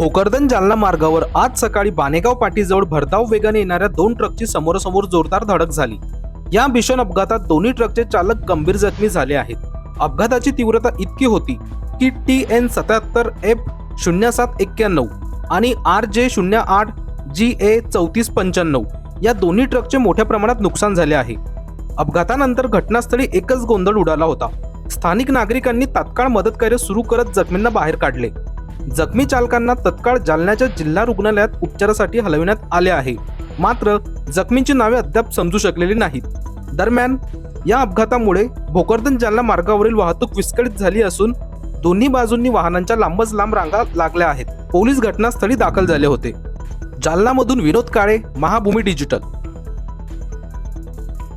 भोकरदन जालना मार्गावर आज सकाळी बानेगाव पाटीजवळ भरधाव वेगाने येणाऱ्या दोन ट्रकची समोरासमोर जोरदार धडक झाली। या भीषण अपघातात दोन्ही ट्रकचे चालक गंभीर जखमी झाले आहेत। अपघाताची तीव्रता इतकी होती की TN 77F0791 आणि RJ 08 GA 3495 या दोन्ही ट्रकचे मोठ्या प्रमाणात नुकसान झाले आहे। अपघातानंतर घटनास्थळी एकच गोंधळ उडाला होता। स्थानिक नागरिकांनी तात्काळ मदत कार्य सुरू करत जखमींना बाहेर काढले। जखमी चालकांना तत्काळ जालन्याच्या जिल्हा रुग्णालयात उपचारासाठी हलविण्यात आले आहे। मात्र जखमींची नावे अद्याप समजू शकलेली नाहीत। दरम्यान या अपघातामुळे भोकरदन जालना मार्गावरील वाहतूक विस्कळीत झाली असून दोन्ही बाजूंनी वाहनांच्या लांबच लांब रांगा लागल्या आहेत। पोलीस घटनास्थळी दाखल झाले होते। जालनामधून विनोद काळे, महाभूमी डिजिटल।